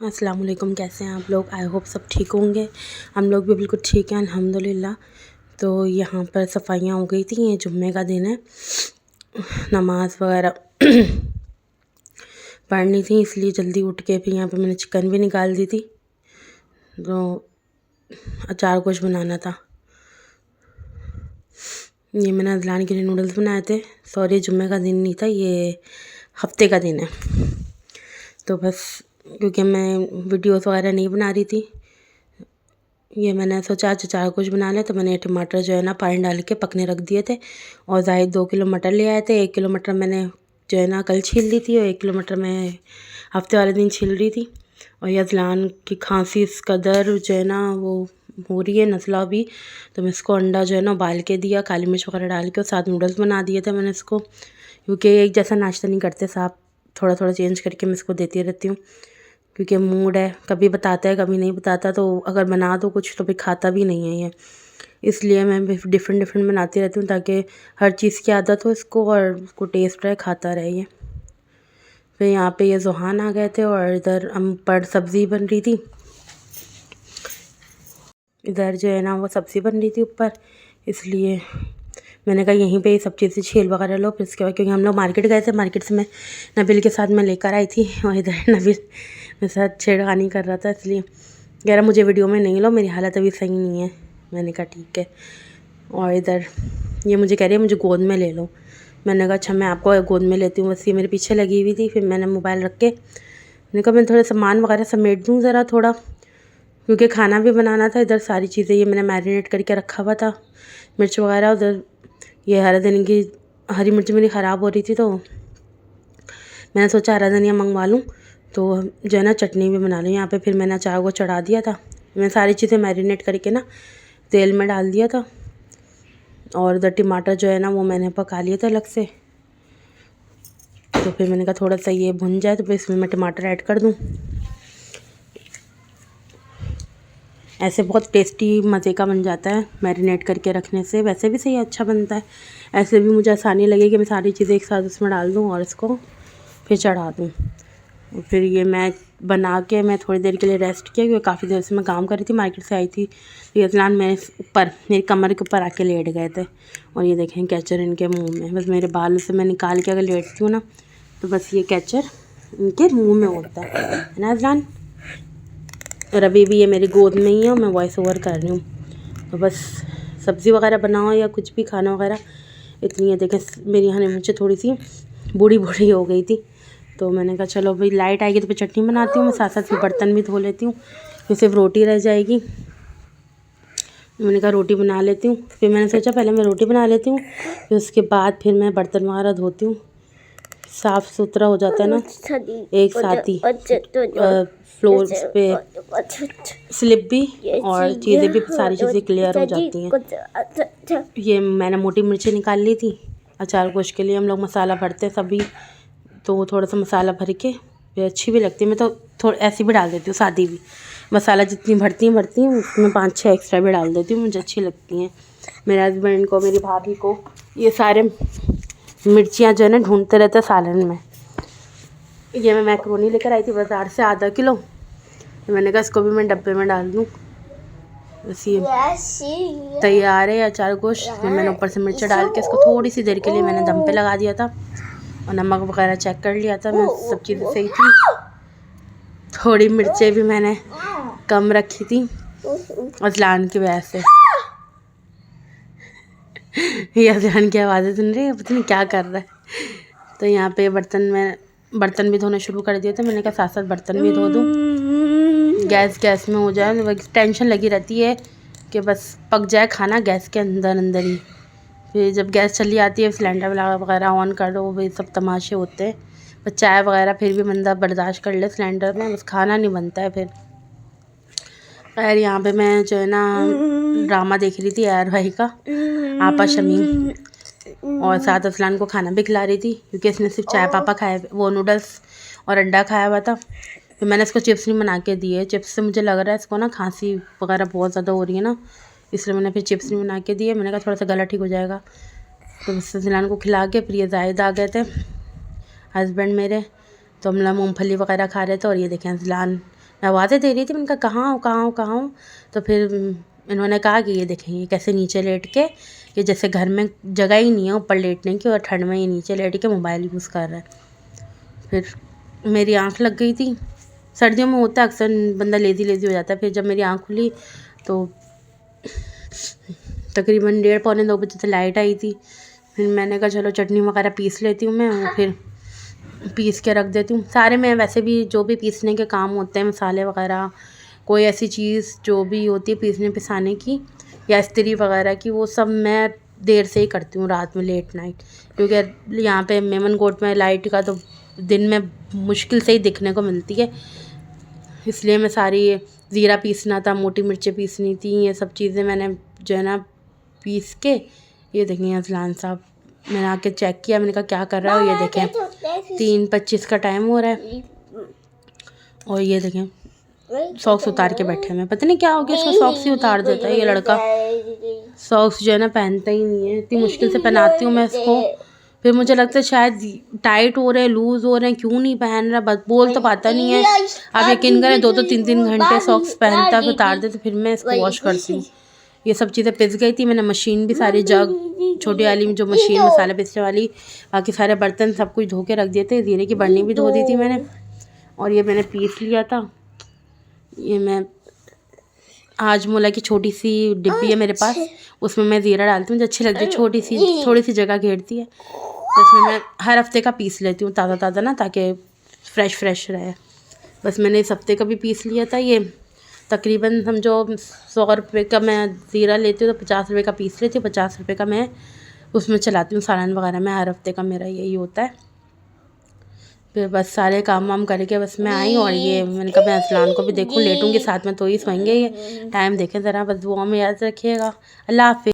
अस्सलाम वालेकुम। कैसे हैं आप लोग? आई होप सब ठीक होंगे। हम लोग भी बिल्कुल ठीक हैं अल्हम्दुलिल्लाह। तो यहाँ पर सफाइयाँ हो गई थी। ये जुम्मे का दिन है, नमाज़ वगैरह पढ़नी थी, इसलिए जल्दी उठ के फिर यहाँ पे मैंने चिकन भी निकाल दी थी। तो अचार कुछ बनाना था। ये मैंने अज़लान के लिए नूडल्स बनाए थे। सॉरी, जुम्मे का दिन नहीं था, ये हफ्ते का दिन है। तो बस क्योंकि मैं वीडियोस वगैरह नहीं बना रही थी, ये मैंने सोचा आज अचार कुछ बना लें। तो मैंने टमाटर जो है ना पानी डाल के पकने रख दिए थे। और जाहिद 2 किलो मटर ले आए थे। 1 किलो मटर मैंने जो है ना कल छील ली थी और 1 किलो मटर मैं हफ्ते वाले दिन छील रही थी। और ये अज़लान की खांसी इस कदर जो है ना वो हो रही है, नज़ला भी। तो मैं इसको अंडा जो है ना उबाल के दिया, काली मिर्च वगैरह डाल के, और साथ नूडल्स बना दिए थे मैंने इसको। क्योंकि एक जैसा नाश्ता नहीं करते साहब, थोड़ा थोड़ा चेंज करके मैं इसको देती रहती हूँ। क्योंकि मूड है, कभी बताता है कभी नहीं बताता, तो अगर बना दो कुछ तो फिर खाता भी नहीं है ये। इसलिए मैं डिफ़रेंट डिफ़रेंट बनाती रहती हूँ ताकि हर चीज़ की आदत हो इसको और उसको टेस्ट रहे, खाता रहे ये। फिर यहाँ पे ये ज़ुहान आ गए थे और इधर हम पर सब्ज़ी बन रही थी। इधर जो है ना वो सब्ज़ी बन रही थी ऊपर, इसलिए मैंने कहा यहीं पे ये सब चीज़ें छील वगैरह लो। फिर इसके बाद क्योंकि हम लोग मार्केट गए थे, मार्केट से मैं नबील के साथ मैं लेकर आई थी। और इधर नबील मेरे साथ छेड़खानी कर रहा था, इसलिए कह रहा मुझे वीडियो में नहीं लो, मेरी हालत अभी सही नहीं है। मैंने कहा ठीक है। और इधर ये मुझे कह रही है मुझे गोद में ले लो। मैंने कहा अच्छा मैं आपको गोद में लेती हूँ। बस ये मेरे पीछे लगी हुई थी। फिर मैंने मोबाइल रख के मैंने कहा मैं थोड़े सामान वगैरह समेट दूँ ज़रा थोड़ा, क्योंकि खाना भी बनाना था। इधर सारी चीज़ें ये मैंने मैरिनेट करके रखा हुआ था, मिर्च वगैरह। उधर ये हरा धनिया की हरी मिर्च मेरी ख़राब हो रही थी, तो मैंने सोचा हरा धनिया मंगवा लूँ, तो जो है ना चटनी भी बना लूँ यहाँ पे। फिर मैंने अचार को चढ़ा दिया था। मैंने सारी चीज़ें मैरिनेट करके ना तेल में डाल दिया था। और उधर टमाटर जो है ना वो मैंने पका लिए थे अलग से। तो फिर मैंने कहा थोड़ा सा ये भुन जाए तो फिर इसमें मैं टमाटर ऐड कर दूँ। ऐसे बहुत टेस्टी मज़े का बन जाता है मैरिनेट करके रखने से। वैसे भी सही अच्छा बनता है, ऐसे भी मुझे आसानी लगी कि मैं सारी चीज़ें एक साथ उसमें डाल दूँ और इसको फिर चढ़ा दूँ। फिर ये मैं बना के मैं थोड़ी देर के लिए रेस्ट किया, क्योंकि काफ़ी देर से मैं काम कर रही थी, मार्केट से आई थी। ये अज़लान मेरे ऊपर मेरी कमर के ऊपर आके लेट गए थे। और ये देखें कैचर इनके मुँह में। बस मेरे बाल से मैं निकाल के अगर लेटती हूँ ना तो बस ये कैचर इनके मुँह में होता है ना अज़लान। और अभी भी ये मेरी गोद में ही है और मैं वॉइस ओवर कर रही हूँ। तो बस सब्ज़ी वगैरह बनाओ या कुछ भी खाना वगैरह, इतनी है देखें मेरी यहाँ मुझे थोड़ी सी बूढ़ी बूढ़ी हो गई थी। तो मैंने कहा चलो भाई लाइट आएगी तो फिर चटनी बनाती हूँ मैं, साथ साथ फिर बर्तन भी धो लेती हूँ, फिर सिर्फ रोटी रह जाएगी। मैंने कहा रोटी बना लेती हूँ। फिर मैंने सोचा पहले मैं रोटी बना लेती हूँ, फिर उसके बाद फिर मैं बर्तन वगैरह धोती हूँ। साफ़ सुथरा हो जाता है ना एक साथ ही, फ्लोर पे स्लिप भी और चीज़ें भी, सारी चीज़ें क्लियर हो जाती हैं। ये मैंने मोटी मिर्ची निकाल ली थी अचार गोश के लिए। हम लोग मसाला भरते हैं सभी, तो थोड़ा सा मसाला भर के फिर अच्छी भी लगती है। मैं तो थोड़ा ऐसी भी डाल देती हूँ, सादी भी। मसाला जितनी भरती हूँ उसमें 5-6 एक्स्ट्रा भी डाल देती हूँ, मुझे अच्छी लगती हैं। मेरे हस्बैंड को, मेरी भाभी को ये सारे मिर्चियाँ जो है ना ढूंढते रहते हैं सालन में। ये मैं मैक्रोनी लेकर आई थी बाज़ार से आधा किलो, तो मैंने कहा इसको भी मैं डब्बे में डाल दूँ। बस ये तैयार है अचार गोश्त। फिर मैंने ऊपर से मिर्च डाल के इसको थोड़ी सी देर के लिए मैंने दम पे लगा दिया था और नमक वगैरह चेक कर लिया था मैं, सब चीज़ें सही थी। थोड़ी मिर्चें भी मैंने कम रखी थी अज़लान की वजह से। ये अज़लान की आवाज़ें सुन रही है, पता नहीं क्या कर रहा है। तो यहाँ पे बर्तन भी धोना शुरू कर दिए थे। मैंने कहा साथ साथ बर्तन भी धो दूँ, गैस में हो जाए। टेंशन लगी रहती है कि बस पक जाए खाना गैस के अंदर अंदर ही। फिर जब गैस चली आती है सिलेंडर वगैरह ऑन कर दो, वही सब तमाशे होते हैं। बस चाय वगैरह फिर भी बंदा बर्दाश्त कर ले सिलेंडर में, बस खाना नहीं बनता है फिर। खैर यहाँ पे मैं जो है ना ड्रामा देख रही थी यार भाई का, आपा शमीम, और साथ अफ़लान को खाना भी खिला रही थी, क्योंकि इसने सिर्फ चाय पापा खाए, वो नूडल्स और अंडा खाया हुआ था। फिर मैंने इसको चिप्स नहीं बना के दिए। चिप्स से मुझे लग रहा है इसको ना खांसी वगैरह बहुत ज़्यादा हो रही है ना, इसलिए मैंने फिर चिप्स नहीं बना के दिए। मैंने कहा थोड़ा सा गला ठीक हो जाएगा। तो बस अज़लान को खिला के फिर ये जाहिद आ गए थे हस्बैंड मेरे, तो हम लोग मूँगफली वगैरह खा रहे थे। और ये देखें अज़लान आवाज़ें दे रही थी, मैंने कहा कहाँ हो कहाँ हो कहाँ हो। तो फिर इन्होंने कहा कि ये देखें ये कैसे नीचे लेट के, ये जैसे घर में जगह ही नहीं है ऊपर लेटने की और ठंड में ये नीचे लेट के मोबाइल यूज़ कर रहा है। फिर मेरी आँख लग गई थी, सर्दियों में होता है अक्सर बंदा लेज़ी लेज़ी हो जाता है। फिर जब मेरी आँख खुली तो तकरीबन 1:30-2 बजे से लाइट आई थी। फिर मैंने कहा चलो चटनी वगैरह पीस लेती हूँ मैं, और फिर पीस के रख देती हूँ। सारे मैं वैसे भी जो भी पीसने के काम होते हैं, मसाले वगैरह, कोई ऐसी चीज़ जो भी होती है पीसने पिसाने की या इस्त्री वगैरह की, वो सब मैं देर से ही करती हूँ, रात में लेट नाइट। क्योंकि यहाँ पे मेमनकोट में लाइट का तो दिन में मुश्किल से ही दिखने को मिलती है, इसलिए मैं सारी ज़ीरा पीसना था, मोटी मिर्चें पीसनी थी, ये सब चीज़ें मैंने जो है ना पीस के। ये देखिए अज़लान साहब, मैंने आके चेक किया, मैंने कहा क्या कर रहा है, ये देखें 3:25 का टाइम हो रहा है और ये देखें सॉक्स उतार के बैठे हैं। पता नहीं क्या हो गया, इसको सॉक्स ही उतार देता है ये लड़का। सॉक्स जो है ना पहनता ही नहीं है, इतनी मुश्किल से पहनाती हूँ मैं इसको। फिर मुझे लगता है शायद टाइट हो रहे हैं, लूज़ हो रहे हैं, क्यों नहीं पहन रहा, बस बोल तो पाता नहीं है। आप यकीन करें 2-2 3-3 घंटे सॉक्स पहनता है, फिर उतार देते, फिर मैं इसको वॉश करती हूँ। ये सब चीज़ें पिस गई थी, मैंने मशीन भी सारी जग छोटी वाली जो मशीन मसाला पीसने वाली, बाकी सारे बर्तन सब कुछ धो के रख दिए थे। ज़ीरे की बर्नी भी धो दी थी मैंने, और ये मैंने पीस लिया था। ये मैं हाजमोला की छोटी सी डिब्बी है मेरे पास, उसमें मैं ज़ीरा डालती हूँ, मुझे अच्छी लगती है, छोटी सी थोड़ी सी जगह घेरती है, तो उसमें मैं हर हफ्ते का पीस लेती हूँ ताज़ा ताज़ा ना, ताकि फ़्रेश फ़्रेश रहे। बस मैंने इस हफ्ते का भी पीस लिया था। ये तकरीबन समझो 100 रुपये का मैं ज़ीरा लेती हूँ तो 50 रुपये का पीस लेती हूँ, 50 रुपये का मैं उसमें चलाती हूँ सालन वगैरह में। हर हफ्ते का मेरा यही होता है। फिर बस सारे काम वाम करके बस मैं आई, और ये मैंने कहा मैं अज़लान को भी देखूँ, लेटूँगी साथ में तो ही सोएंगे। ये टाइम देखें ज़रा, बस दुआ में याद रखिएगा। अल्लाह हाफ़िज़।